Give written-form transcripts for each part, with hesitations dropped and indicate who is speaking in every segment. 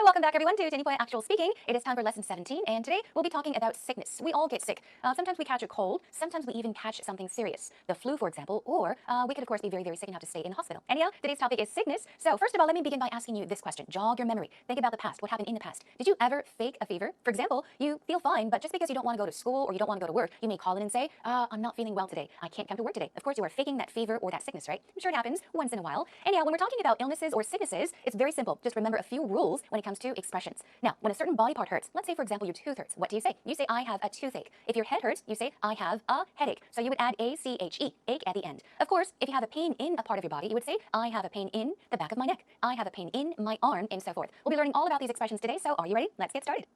Speaker 1: Welcome back, everyone, to Point Actual Speaking. It is time for lesson 17, and today we'll be talking about sickness. We all get sick. Sometimes we catch a cold. Sometimes we even catch something serious, the flu, for example, or we could, of course, be very, very sick and have to stay in hospital. Anyhow, today's topic is sickness. So first of all, let me begin by asking you this question. Jog your memory. Think about the past. What happened in the past? Did you ever fake a fever? For example, you feel fine, but just because you don't want to go to school or you don't want to go to work, you may call in and say, I'm not feeling well today. I can't come to work today. Of course, you are faking that fever or that sickness, right? I'm sure it happens once in a while. Anyhow, when we're talking about illnesses or sicknesses, it's very simple. Just remember a few rules when it comes to expressions. Now, when a certain body part hurts, let's say, for example, your tooth hurts, what do you say? You say, I have a toothache. If your head hurts, you say, I have a headache. So you would add A-C-H-E, ache at the end. Of course, if you have a pain in a part of your body, you would say, I have a pain in the back of my neck. I have a pain in my arm, and so forth. We'll be learning all about these expressions today, so are you ready? Let's get started.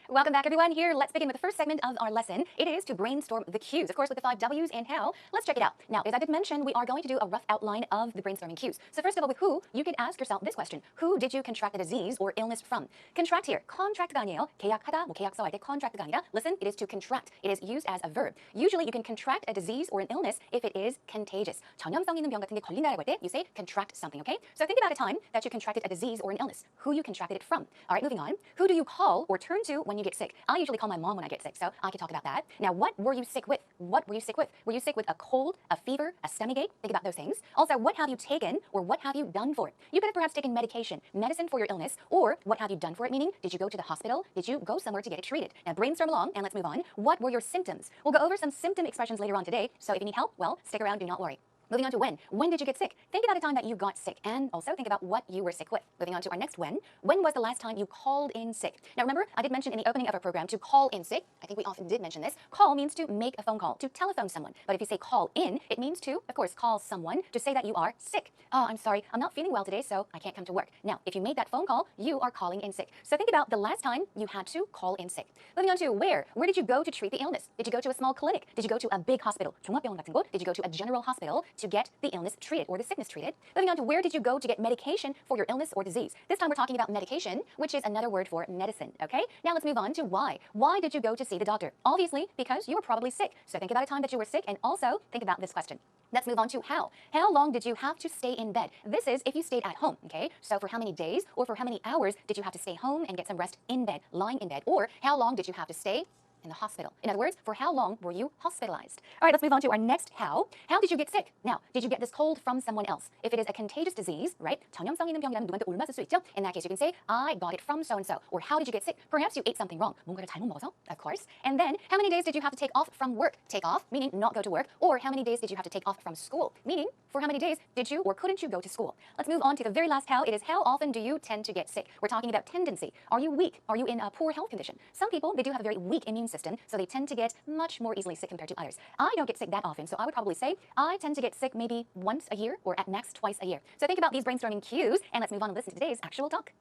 Speaker 1: Welcome back, everyone. Here, let's begin with the first segment of our lesson. It is to brainstorm the cues, of course, with the 5 W's and how. Let's check it out. Now, as I did mention, we are going to do a rough outline of the brainstorming cues. So first of all, with who, you could ask yourself this question. Who did you contract a disease or illness from? Contract here. contract가 아니에요. 계약하다, 계약서 할 때 contract가 아니라. Listen, it is to contract. It is used as a verb. Usually, you can contract a disease or an illness if it is contagious. 전염성 있는 병 같은 게 걸린다라고 할 때, you say contract something, okay? So think about a time that you contracted a disease or an illness. Who you contracted it from. All right, moving on. Who do you call or turn to when you get sick? I usually call my mom when I get sick, so I can talk about that. Now, what were you sick with? What were you sick with? Were you sick with a cold, a fever, a stomachache? Think about those things. Also, what have you taken or what have you done for it? You could have perhaps taken medication, medicine for your illness, or what have you done for it? Meaning, did you go to the hospital? Did you go somewhere to get it treated? Now, brainstorm along and let's move on. What were your symptoms? We'll go over some symptom expressions later on today, so if you need help, well, stick around, do not worry. Moving on to when. When did you get sick? Think about a time that you got sick and also think about what you were sick with. Moving on to our next when. When was the last time you called in sick? Now remember, I did mention in the opening of our program to call in sick. I think we often did mention this. Call means to make a phone call, to telephone someone. But if you say call in, it means to, of course, call someone to say that you are sick. Oh, I'm sorry, I'm not feeling well today, so I can't come to work. Now, if you made that phone call, you are calling in sick. So think about the last time you had to call in sick. Moving on to where. Where did you go to treat the illness? Did you go to a small clinic? Did you go to a big hospital? 종합병원 같은 곳? Did you go to a general hospital to get the illness treated or the sickness treated? Moving on to where did you go to get medication for your illness or disease? This time we're talking about medication, which is another word for medicine, okay? Now let's move on to why. Why did you go to see the doctor? Obviously, because you were probably sick. So think about a time that you were sick and also think about this question. Let's move on to how. How long did you have to stay in bed? This is if you stayed at home, okay? So for how many days or for how many hours did you have to stay home and get some rest in bed, lying in bed? Or how long did you have to stay in the hospital? In other words, for how long were you hospitalized? All right, let's move on to our next how. How did you get sick? Now, did you get this cold from someone else? If it is a contagious disease, right? 전염성 있는 병이라면 누구한테 옮았을 수 있죠? In that case, you can say, I got it from so-and-so. Or how did you get sick? Perhaps you ate something wrong. 뭔가를 잘못 먹어서, of course. And then, how many days did you have to take off from work? Take off, meaning not go to work. Or how many days did you have to take off from school? Meaning, for how many days did you or couldn't you go to school? Let's move on to the very last how. It is how often do you tend to get sick? We're talking about tendency. Are you weak? Are you in a poor health condition? Some people, they do have a very weak immune system, so they tend to get much more easily sick compared to others. I don't get sick that often, so I would probably say I tend to get sick maybe once a year or at max twice a year. So think about these brainstorming cues and let's move on and listen to today's actual talk.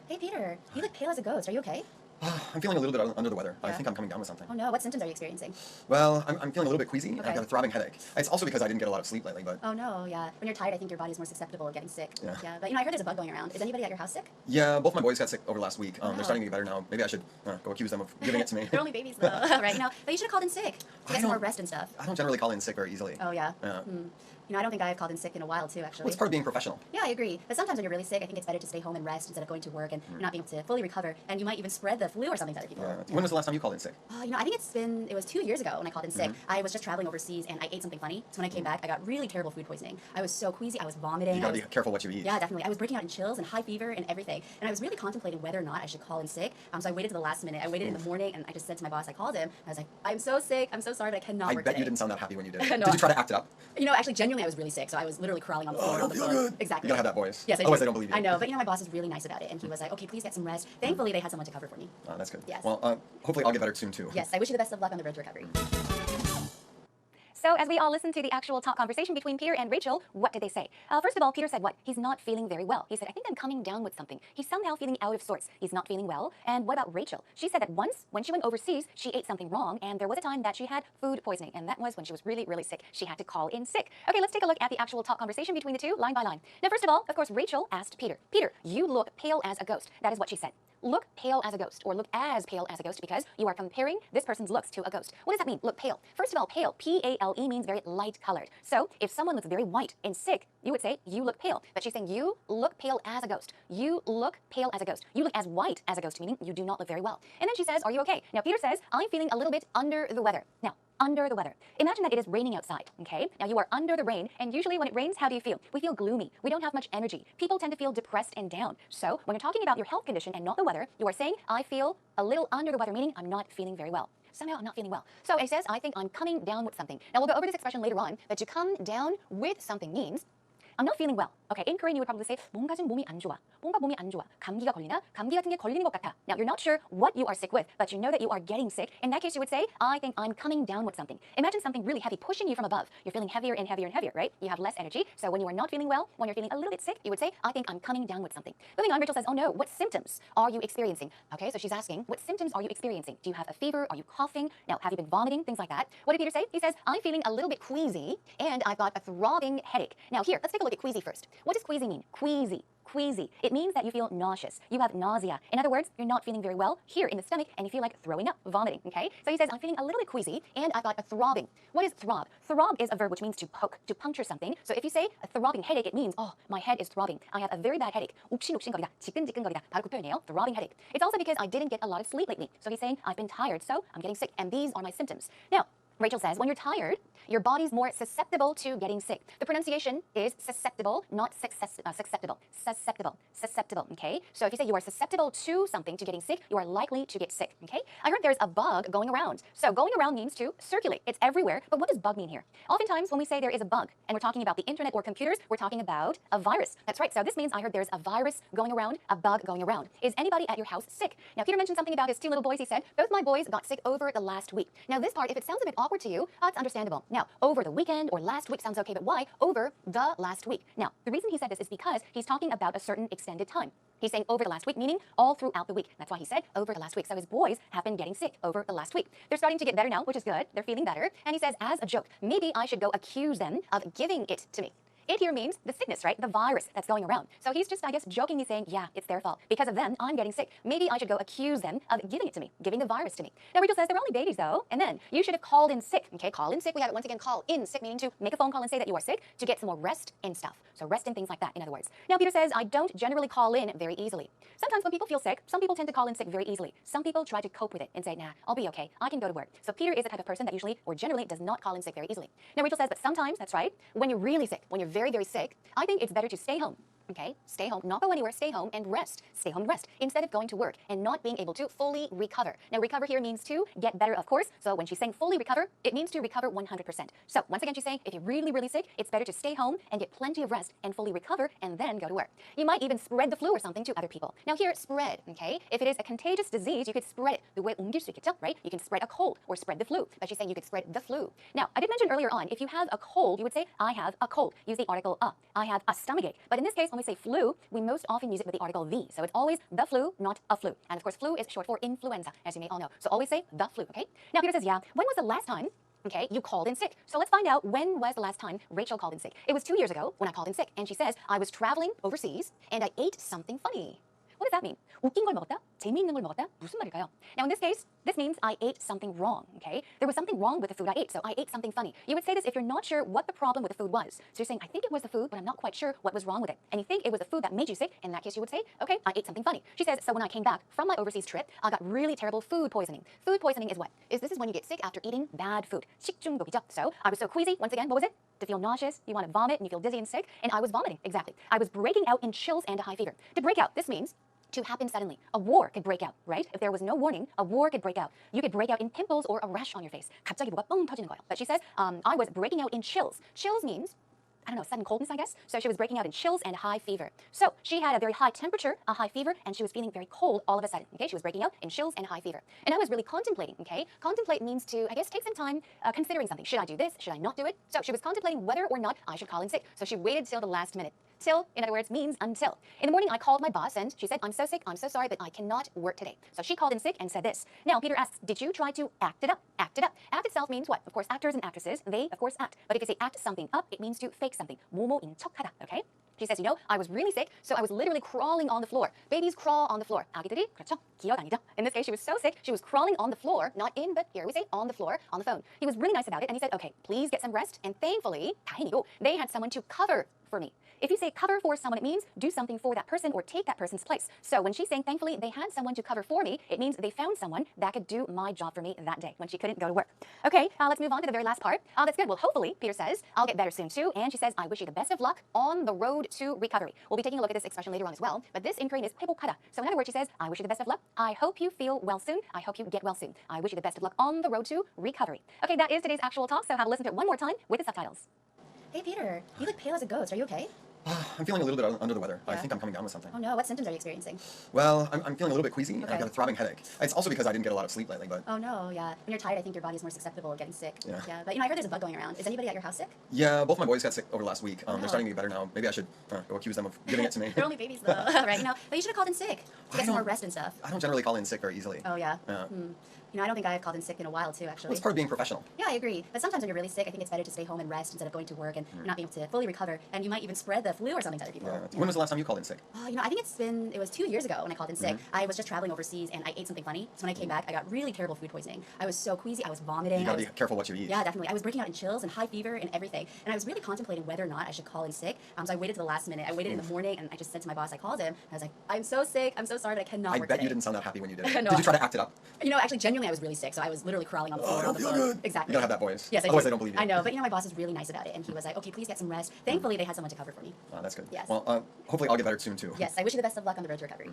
Speaker 2: Hey Peter, you look pale as a ghost. Are you okay?
Speaker 3: I'm feeling a little bit under the weather.
Speaker 2: Yeah.
Speaker 3: I think I'm coming down with something.
Speaker 2: Oh no, what symptoms are you experiencing?
Speaker 3: Well, I'm feeling a little bit queasy.
Speaker 2: Okay.
Speaker 3: I've got a throbbing headache. It's also because I didn't get a lot of sleep lately, but...
Speaker 2: Oh no, yeah. When you're tired, I think your body's more susceptible to getting sick.
Speaker 3: Yeah.
Speaker 2: But I heard there's a bug going around. Is anybody at your house sick?
Speaker 3: Yeah, both my boys got sick over last week.
Speaker 2: Wow.
Speaker 3: They're starting to get better now. Maybe I should go accuse them of giving it to me.
Speaker 2: They're only babies though, right? But you should have called in sick to get some more rest and stuff.
Speaker 3: I don't generally call in sick very easily.
Speaker 2: Oh yeah?
Speaker 3: Yeah.
Speaker 2: I don't think I've called in sick in a while too, actually.
Speaker 3: Well, it's part of being professional.
Speaker 2: Yeah, I agree. But sometimes when you're really sick, I think it's better to stay home and rest instead of going to work and not being able to fully recover. And you might even spread the flu or something to other people.
Speaker 3: Yeah. When was the last time you called in sick?
Speaker 2: I think it was 2 years ago when I called in sick. I was just traveling overseas and I ate something funny. So when I came back, I got really terrible food poisoning. I was so queasy, I was vomiting.
Speaker 3: You gotta be careful what you eat.
Speaker 2: Yeah, definitely. I was breaking out in chills and high fever and everything. And I was really contemplating whether or not I should call in sick. So I waited to the last minute. I waited in the morning and I just said to my boss, I called him. I was like, I'm so sick. I'm so sorry, but I cannot work
Speaker 3: bet
Speaker 2: today.
Speaker 3: you didn't sound that happy when you did.
Speaker 2: No.
Speaker 3: Did you try to act it up?
Speaker 2: Actually, genuinely, I was really sick. So I was literally crawling on the floor.
Speaker 3: I don't feel good.
Speaker 2: Exactly.
Speaker 3: You gotta have that voice.
Speaker 2: Yes, I do.
Speaker 3: Otherwise, they don't believe you.
Speaker 2: I know, but my boss is really nice about it. And he was like, okay, please get some rest. Thankfully, they had someone to cover for me.
Speaker 3: Oh, that's good.
Speaker 2: Yes.
Speaker 3: Well, hopefully I'll get better soon, too.
Speaker 2: Yes, I wish you the best of luck on the road to recovery.
Speaker 1: So as we all listened to the actual talk conversation between Peter and Rachel, what did they say? First of all, Peter said what? He's not feeling very well. He said, I think I'm coming down with something. He's somehow feeling out of sorts. He's not feeling well. And what about Rachel? She said that once, when she went overseas, she ate something wrong, and there was a time that she had food poisoning, and that was when she was really, really sick. She had to call in sick. Okay, let's take a look at the actual talk conversation between the two, line by line. Now, first of all, of course, Rachel asked Peter, Peter, you look pale as a ghost. That is what she said. look pale as a ghost or look as pale as a ghost because you are comparing this person's looks to a ghost. What does that mean? Look pale. First of all, pale, P-A-L-E means very light colored. So if someone looks very white and sick, you would say you look pale. But she's saying you look pale as a ghost. You look pale as a ghost. You look as white as a ghost, meaning you do not look very well. And then she says, are you okay? Now Peter says, I'm feeling a little bit under the weather. Now, under the weather. Imagine that it is raining outside, okay? Now you are under the rain, and usually when it rains, how do you feel? We feel gloomy. We don't have much energy. People tend to feel depressed and down. So when you're talking about your health condition and not the weather, you are saying, I feel a little under the weather, meaning I'm not feeling very well. Somehow I'm not feeling well. So it says, I think I'm coming down with something. Now we'll go over this expression later on, but to come down with something means I'm not feeling well. Okay, in Korean you would probably say 뭔가 좀 몸이 안 좋아. 뭔가 몸이 안 좋아. 감기가 걸리나? 감기 같은 게 걸리는 것 같아. Now you're not sure what you are sick with, but you know that you are getting sick. In that case you would say, I think I'm coming down with something. Imagine something really heavy pushing you from above. You're feeling heavier and heavier and heavier, right? You have less energy. So when you are not feeling well, when you're feeling a little bit sick, you would say, I think I'm coming down with something. Moving on, Rachel says, oh no, what symptoms are you experiencing? Okay, so she's asking, what symptoms are you experiencing? Do you have a fever? Are you coughing? Now, have you been vomiting? Things like that. What did Peter say? He says, I'm feeling a little bit queasy and I've got a throbbing headache. Now here, let's take a look at queasy first. What does queasy mean? Queasy. Queasy. It means that you feel nauseous. You have nausea. In other words, you're not feeling very well here in the stomach and you feel like throwing up, vomiting, okay? So he says, I'm feeling a little bit queasy and I've got a throbbing. What is throb? Throb is a verb which means to poke, to puncture something. So if you say a throbbing headache, it means, oh, my head is throbbing. I have a very bad headache. 욱신욱신거리다, 지끈지끈거리다. 바로 그 표현이에요. Throbbing headache. It's also because I didn't get a lot of sleep lately. So he's saying, I've been tired, so I'm getting sick. And these are my symptoms. Now, Rachel says, when you're tired, your body's more susceptible to getting sick. The pronunciation is susceptible, not susceptible. Susceptible, okay? So if you say you are susceptible to something, to getting sick, you are likely to get sick, okay? I heard there's a bug going around. So going around means to circulate. It's everywhere. But what does bug mean here? Oftentimes when we say there is a bug, and we're talking about the internet or computers, we're talking about a virus. That's right. So this means I heard there's a virus going around, a bug going around. Is anybody at your house sick? Now, Peter mentioned something about his two little boys. He said, both my boys got sick over the last week. Now, this part, if it sounds a bit awkward to you, it's understandable. Now, over the weekend or last week sounds okay, but why over the last week? Now, the reason he said this is because he's talking about a certain extended time. He's saying over the last week, meaning all throughout the week. That's why he said over the last week. So his boys have been getting sick over the last week. They're starting to get better now, which is good. They're feeling better. And he says, as a joke, maybe I should go accuse them of giving it to me. It here means the sickness, right? The virus that's going around. So he's just, I guess, jokingly saying, yeah, it's their fault. Because of them, I'm getting sick. Maybe I should go accuse them of giving it to me, giving the virus to me. Now, Rachel says they're only babies, though. And then you should have called in sick. Okay, call in sick. We have it once again, call in sick, meaning to make a phone call and say that you are sick to get some more rest and stuff. So rest and things like that, in other words. Now, Peter says, I don't generally call in very easily. Sometimes when people feel sick, some people tend to call in sick very easily. Some people try to cope with it and say, nah, I'll be okay. I can go to work. So Peter is the type of person that usually or generally does not call in sick very easily. Now, Rachel says, but sometimes, that's right, when you're really sick, when you're very, very sick, I think it's better to stay home. Okay, stay home, not go anywhere, stay home and rest. Stay home and rest instead of going to work and not being able to fully recover. Now, recover here means to get better, of course. So when she's saying fully recover, it means to recover 100%. So once again, she's saying if you're really, really sick, it's better to stay home and get plenty of rest and fully recover and then go to work. You might even spread the flu or something to other people. Now here, spread, okay? If it is a contagious disease, you could spread it. The way 옮길 수 있겠죠, right? You can spread a cold or spread the flu. But she's saying you could spread the flu. Now, I did mention earlier on, if you have a cold, you would say, I have a cold. Use the article a. I have a stomachache. But in this case, when we say flu, we most often use it with the article the. So it's always the flu, not a flu. And of course, flu is short for influenza, as you may all know. So always say the flu, okay? Now, Peter says, yeah, when was the last time, okay, you called in sick? So let's find out when was the last time Rachel called in sick. It was 2 years ago when I called in sick. And she says, I was traveling overseas and I ate something funny. What does that mean? 웃긴 걸 먹었다? 재미있는 걸 먹었다? 무슨 말일까요? Now in this case, this means I ate something wrong, okay? There was something wrong with the food I ate, so I ate something funny. You would say this if you're not sure what the problem with the food was. So you're saying, I think it was the food, but I'm not quite sure what was wrong with it. And you think it was the food that made you sick. In that case, you would say, okay, I ate something funny. She says, so when I came back from my overseas trip, I got really terrible food poisoning. Food poisoning is what? This is when you get sick after eating bad food. 식중독이죠. So I was so queasy. Once again, what was it? To feel nauseous, you want to vomit, and you feel dizzy and sick. And I was vomiting, exactly. I was breaking out in chills and a high fever. To break out, this means to happen suddenly. A war could break out, right? If there was no warning, a war could break out. You could break out in pimples or a rash on your face. 갑자기 뭐가 뻥 터지는 거예요. But she says, I was breaking out in chills. Chills means, I don't know, sudden coldness, I guess. So she was breaking out in chills and high fever. So she had a very high temperature, a high fever, and she was feeling very cold all of a sudden. Okay, she was breaking out in chills and high fever. And I was really contemplating, okay? Contemplate means to, I guess, take some time considering something. Should I do this? Should I not do it? So she was contemplating whether or not I should call in sick. So she waited till the last minute. Till, in other words, means until. In the morning, I called my boss and she said, I'm so sick, I'm so sorry, but I cannot work today. So she called in sick and said this. Now, Peter asks, did you try to act it up? Act it up. Act itself means what? Of course, actors and actresses, they, of course, act. But if you say act something up, it means to fake something. 모모인 척하다, okay? She says, I was really sick, so I was literally crawling on the floor. Babies crawl on the floor. 아기들이 그렇죠? 기억 아니죠? In this case, she was so sick, she was crawling on the floor, not in, but here we say on the floor, on the phone. He was really nice about it, and he said, okay, please get some rest. And thankfully, 다행이고, they had someone to cover for me. If you say cover for someone, it means do something for that person or take that person's place. So when she's saying, thankfully, they had someone to cover for me, it means they found someone that could do my job for me that day when she couldn't go to work. Okay, let's move on to the very last part. That's good. Well, hopefully, Peter says, I'll get better soon too. And she says, I wish you the best of luck on the road to recovery. We'll be taking a look at this expression later on as well. But this in Korean is 회복하다. So in other words, she says, I wish you the best of luck. I hope you feel well soon. I hope you get well soon. I wish you the best of luck on the road to recovery. Okay, that is today's actual talk. So have a listen to it one more time with the subtitles.
Speaker 2: Hey, Peter, you look pale as a ghost. Are you okay?
Speaker 3: I'm feeling a little bit under the weather. I
Speaker 2: Yeah.
Speaker 3: think I'm coming down with something.
Speaker 2: Oh no, what symptoms are you experiencing?
Speaker 3: Well, I'm feeling a little bit queasy, and I've
Speaker 2: Okay.
Speaker 3: got a throbbing headache. It's also because I didn't get a lot of sleep lately, but
Speaker 2: Oh no, yeah. When you're tired, I think your body's more susceptible to getting sick.
Speaker 3: Yeah.
Speaker 2: But I heard there's a bug going around. Is anybody at your house sick?
Speaker 3: yeah, both my boys got sick over the last week.
Speaker 2: Oh, no.
Speaker 3: They're starting to get better now. Maybe I should go accuse them of giving it to me.
Speaker 2: They're only babies though, right? But you should have called in sick to
Speaker 3: I
Speaker 2: get some more
Speaker 3: don't-
Speaker 2: rest and stuff.
Speaker 3: I don't generally call in sick very easily.
Speaker 2: Oh yeah.
Speaker 3: Yeah.
Speaker 2: I don't think I've called in sick in a while too, actually.
Speaker 3: Well, it's part of being professional.
Speaker 2: Yeah, I agree. But sometimes when you're really sick, I think it's better to stay home and rest instead of going to work and not being able to fully recover. And you might even spread the flu or something to other people.
Speaker 3: Yeah. When was the last time you called in sick?
Speaker 2: I think it was 2 years ago when I called in sick. I was just traveling overseas and I ate something funny. So when I came back, I got really terrible food poisoning. I was so queasy, I was vomiting.
Speaker 3: You
Speaker 2: I
Speaker 3: gotta
Speaker 2: was,
Speaker 3: be careful what you eat.
Speaker 2: yeah, definitely. I was breaking out in chills and high fever and everything. And I was really contemplating whether or not I should call in sick. So I waited to the last minute. I waited in the morning and I just said to my boss, I called him. And I was like, I'm so sick. I'm so sorry, but I cannot
Speaker 3: I
Speaker 2: work
Speaker 3: bet
Speaker 2: today.
Speaker 3: you didn't sound that happy when you did it.
Speaker 2: No.
Speaker 3: Did you try to act it up?
Speaker 2: Actually, genuinely, I was really sick. So I was literally crawling on the floor.
Speaker 3: I don't
Speaker 2: on the
Speaker 3: feel
Speaker 2: phone.
Speaker 3: good.
Speaker 2: Exactly.
Speaker 3: You gotta have that voice.
Speaker 2: Yes, I
Speaker 3: Otherwise
Speaker 2: do.
Speaker 3: they don't believe you.
Speaker 2: I know, but my boss is really nice about it. And he was like, okay, please get some rest. Thankfully, they had someone to cover for me.
Speaker 3: Oh, that's good.
Speaker 2: Yes.
Speaker 3: Well, hopefully I'll get better soon too.
Speaker 2: Yes, I wish you the best of luck on the road to recovery.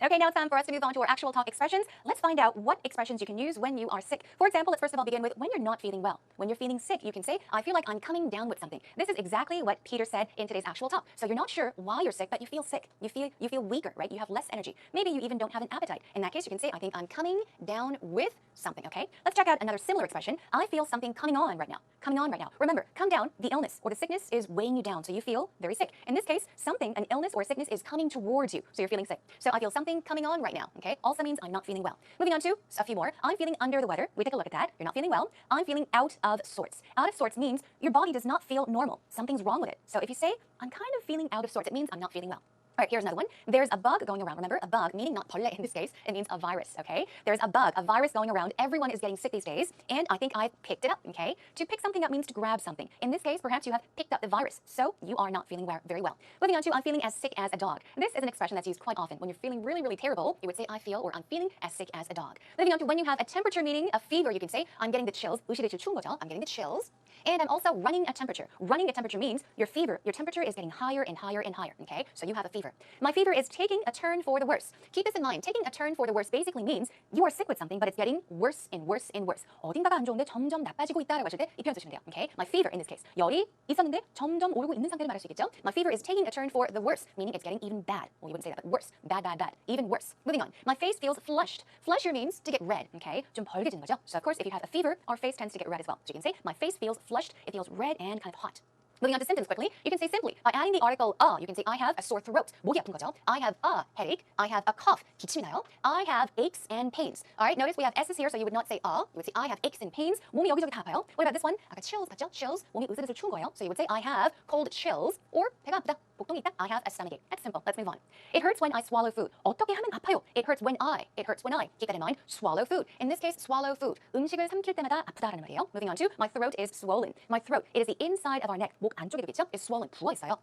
Speaker 1: Okay, now it's time for us to move on to our actual talk expressions. Let's find out what expressions you can use when you are sick. For example, let's first of all begin with when you're not feeling well. When you're feeling sick, you can say, I feel like I'm coming down with something. This is exactly what Peter said in today's actual talk. So you're not sure why you're sick, but you feel sick. You feel weaker, right? You have less energy. Maybe you even don't have an appetite. In that case, you can say, I think I'm coming down with something, okay? Let's check out another similar expression. I feel something coming on right now. Coming on right now. Remember, come down, the illness or the sickness is weighing you down, so you feel very sick. In this case, an illness or a sickness is coming towards you, so you're feeling sick. So I feel something coming on right now, okay? Also means I'm not feeling well. Moving on to a few more. I'm feeling under the weather. We take a look at that. You're not feeling well. I'm feeling out of sorts. Out of sorts means your body does not feel normal. Something's wrong with it. So if you say, I'm kind of feeling out of sorts, it means I'm not feeling well. All right, here's another one. There's a bug going around. Remember, a bug, meaning not 벌레 in this case, it means a virus, okay? There's a bug, a virus going around. Everyone is getting sick these days, and I think I've picked it up, okay? To pick something up means to grab something. In this case, perhaps you have picked up the virus, so you are not feeling very well. Moving on to I'm feeling as sick as a dog. This is an expression that's used quite often. When you're feeling really, really terrible, you would say I feel or I'm feeling as sick as a dog. Moving on to when you have a temperature, meaning a fever, you can say I'm getting the chills. 의식이 추운 거죠. I'm getting the chills. And I'm also running a temperature. Running a temperature means your temperature is getting higher and higher and higher, okay? So you have a fever. My fever is taking a turn for the worse. Keep this in mind. Taking a turn for the worse basically means you are sick with something, but it's getting worse and worse and worse. 어딘가가 안 좋은데 점점 나빠지고 있다라고 하실 때 이 표현 쓰시면 돼요, okay? My fever in this case. 열이 있었는데 점점 오르고 있는 상태를 말할 수 있겠죠? My fever is taking a turn for the worse, meaning it's getting even bad. Well, you wouldn't say that, but worse. Bad. Even worse. Moving on. My face feels flushed. Flush here means to get red, okay? 좀 벌개진 거죠? So of course, if you have a fever, our face tends to get red as well. So you can say, my face feels flushed. It feels red and kind of hot. Moving on to symptoms quickly, you can say simply, by adding the article you can say I have a sore throat, 목이 아픈 거죠. I have a headache. I have a cough, 기침이 나요. I have aches and pains. All right, notice we have S's here, so you would not say you would say I have aches and pains. 몸이 여기저기 다 아파요. What about this one? 아까 chills 봤죠? Chills, 몸이 으슬으슬 추운 거예요. So you would say I have cold chills, or 배가 아프다, 복통이 있다. I have a stomachache. That's simple. Let's move on. It hurts when I swallow food. 어떻게 하면 아파요? It hurts when I. Keep that in mind. Swallow food. In this case, swallow food. 음식을 삼킬 때마다 아프다라는 말이에요. Moving on to my throat is swollen. My throat, it is the inside of our neck. 목 안쪽에 있죠? Is swollen. 부어 있어요.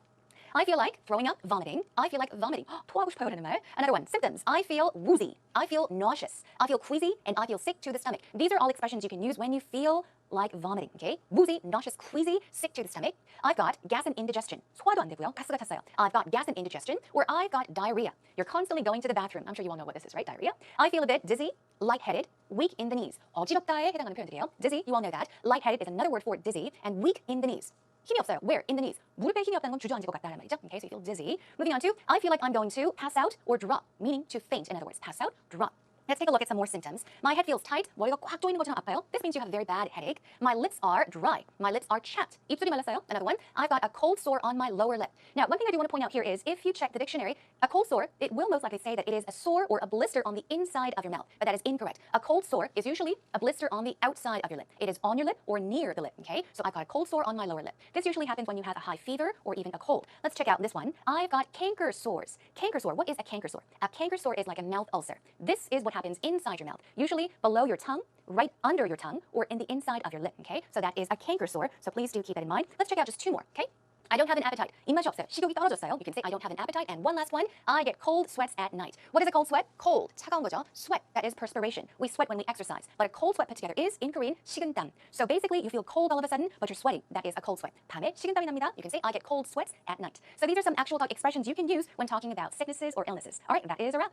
Speaker 1: I feel like throwing up, vomiting. I feel like vomiting. 토하고 싶어요라는 말. Another one. Symptoms. I feel woozy. I feel nauseous. I feel queasy, and I feel sick to the stomach. These are all expressions you can use when you feel like vomiting, okay? Woozy, nauseous, queasy, sick to the stomach. I've got gas and indigestion. 소화도 안 되고요. 가스가 찼어요. I've got gas and indigestion, or I've got diarrhea. You're constantly going to the bathroom. I'm sure you all know what this is, right? Diarrhea. I feel a bit dizzy, lightheaded, weak in the knees. 어지럽다에 해당하는 표현들이에요. Dizzy, you all know that. Lightheaded is another word for dizzy, and weak in the knees. 힘이 없어요. Where? In the knees. 무릎에 힘이 없다는 건 주저앉을 것 같다는 말이죠. Okay, so you feel dizzy. Moving on to, I feel like I'm going to pass out or drop, meaning to faint. In other words, pass out, drop. Let's take a look at some more symptoms. My head feels tight. 머리가 꽉 조이는 것처럼 아파요. This means you have a very bad headache. My lips are dry. My lips are chapped. 입술이 말랐어요. Another one. I've got a cold sore on my lower lip. Now, one thing I do want to point out here is if you check the dictionary, a cold sore, it will most likely say that it is a sore or a blister on the inside of your mouth, but that is incorrect. A cold sore is usually a blister on the outside of your lip. It is on your lip or near the lip, okay? So I've got a cold sore on my lower lip. This usually happens when you have a high fever or even a cold. Let's check out this one. I've got canker sores. Canker sore. What is a canker sore? A canker sore is like a mouth ulcer. This is what happens inside your mouth, usually below your tongue, right under your tongue, or in the inside of your lip, okay? So that is a canker sore, so please do keep that in mind. Let's check out just two more, okay? I don't have an appetite. 입맛이 없어요. 식욕이 떨어졌어요. You can say I don't have an appetite. And one last one. I get cold sweats at night. What is a cold sweat? Cold. 차가운 거죠. Sweat. That is perspiration. We sweat when we exercise. But a cold sweat put together is, in Korean, 식은땀. So basically, you feel cold all of a sudden, but you're sweating. That is a cold sweat. 밤에 식은땀이 납니다. You can say I get cold sweats at night. So these are some actual expressions you can use when talking about sicknesses or illnesses. All right, that is a wrap.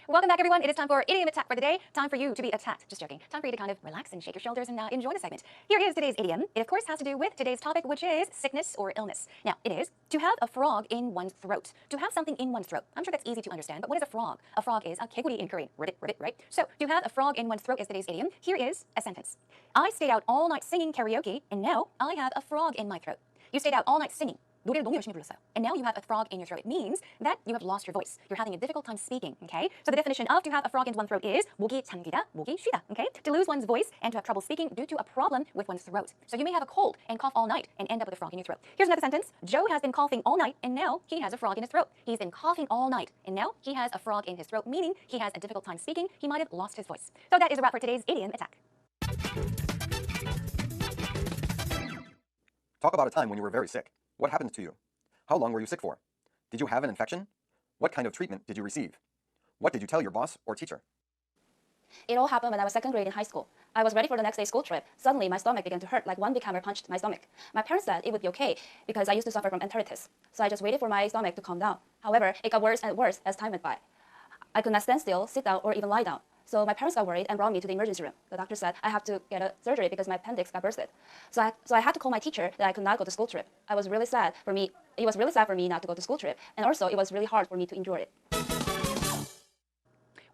Speaker 1: Welcome back, everyone. It is time for Idiom Attack for the day. Time for you to be attacked. Just joking. Time for you to kind of relax and shake your shoulders and enjoy the segment. Here is today's idiom. It, of course, has to do with today's topic, which is sickness or illness. Now, it is to have a frog in one's throat. To have something in one's throat. I'm sure that's easy to understand, but what is a frog? A frog is a 개구리 in Korean. Ribbit, ribbit, right? So, to have a frog in one's throat is today's idiom. Here is a sentence. I stayed out all night singing karaoke, and now I have a frog in my throat. You stayed out all night singing. 노래를 너무 열심히 불렀어요. And now you have a frog in your throat. It means that you have lost your voice. You're having a difficult time speaking, okay? So the definition of to have a frog in one's throat is 목이 잠기다, 목이 쉬다, okay? To lose one's voice and to have trouble speaking due to a problem with one's throat. So you may have a cold and cough all night and end up with a frog in your throat. Here's another sentence. Joe has been coughing all night and now he has a frog in his throat. He's been coughing all night and now he has a frog in his throat, meaning he has a difficult time speaking. He might have lost his voice. So that is a wrap for today's Idiom Attack.
Speaker 3: Talk about a time when you were very sick. What happened to you? How long were you sick for? Did you have an infection? What kind of treatment did you receive? What did you tell your boss or teacher?
Speaker 2: It all happened when I was second grade in high school. I was ready for the next day's school trip. Suddenly, my stomach began to hurt like one big hammer punched my stomach. My parents said it would be okay because I used to suffer from enteritis. So I just waited for my stomach to calm down. However, it got worse and worse as time went by. I could not stand still, sit down, or even lie down. So my parents got worried and brought me to the emergency room. The doctor said I have to get a surgery because my appendix got bursted. So I had to call my teacher that I could not go to school trip. It was really sad for me not to go to school trip. And also, it was really hard for me to endure it.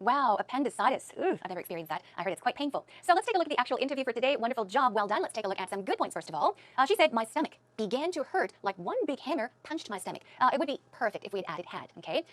Speaker 1: Wow, appendicitis. Ooh, I've never experienced that. I heard it's quite painful. So let's take a look at the actual interview for today. Wonderful job. Well done. Let's take a look at some good points first of all. She said, my stomach began to hurt like one big hammer punched my stomach. It would be perfect if we had added had, okay?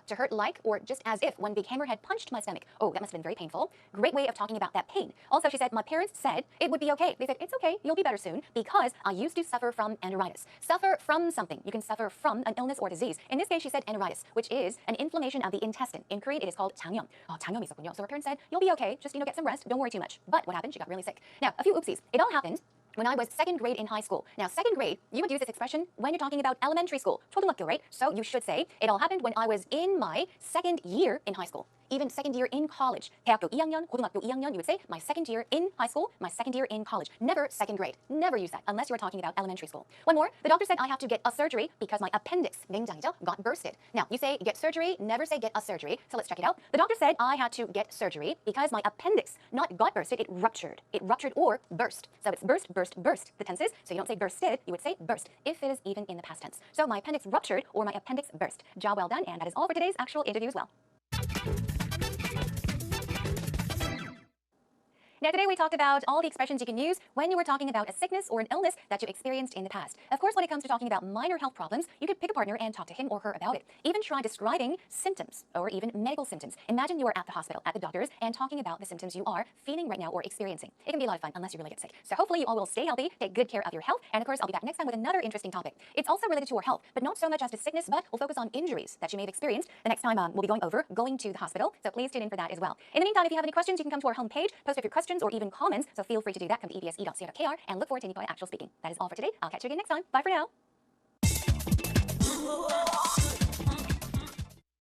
Speaker 1: To hurt like or just as if one big hammer had punched my stomach. Oh, that must have been very painful. Great way of talking about that pain. Also, she said, my parents said it would be okay. They said, it's okay. You'll be better soon because I used to suffer from enteritis. Suffer from something. You can suffer from an illness or disease. In this case, she said enteritis, which is an inflammation of the intestine. In Korean, it is called 장염. Oh, 장염이 있었군요. So her parents said, you'll be okay, just, get some rest, don't worry too much. But what happened? She got really sick. Now, a few oopsies. It all happened when I was second grade in high school. Now, second grade, you would use this expression when you're talking about elementary school. 초등학교, right? So you should say, it all happened when I was in my second year in high school. Even second year in college. 대학교 2학년, 고등학교 2학년, you would say, my second year in high school, my second year in college. Never second grade. Never use that, unless you're talking about elementary school. One more, the doctor said I have to get a surgery because my appendix, 냉장이죠, got bursted. Now, you say get surgery, never say get a surgery. So let's check it out. The doctor said I had to get surgery because my appendix not got bursted, it ruptured. It ruptured or burst. So it's burst, burst, burst, the tenses. So you don't say bursted, you would say burst, if it is even in the past tense. So my appendix ruptured or my appendix burst. Job well done, and that is all for today's actual interview as well. Now, today we talked about all the expressions you can use when you were talking about a sickness or an illness that you experienced in the past. Of course, when it comes to talking about minor health problems, you could pick a partner and talk to him or her about it. Even try describing symptoms or even medical symptoms. Imagine you are at the hospital, at the doctor's, and talking about the symptoms you are feeling right now or experiencing. It can be a lot of fun unless you really get sick. So hopefully you all will stay healthy, take good care of your health, and of course, I'll be back next time with another interesting topic. It's also related to our health, but not so much as to sickness, but we'll focus on injuries that you may have experienced. The next time we'll be going to the hospital, so please tune in for that as well. In the meantime, if you have any questions, you can come to our homepage, post up your questions or even comments. So feel free to do that. Come to ebse.co.kr and look forward to Nippon Actual Speaking. That is all for today. I'll catch you again next time. Bye for now.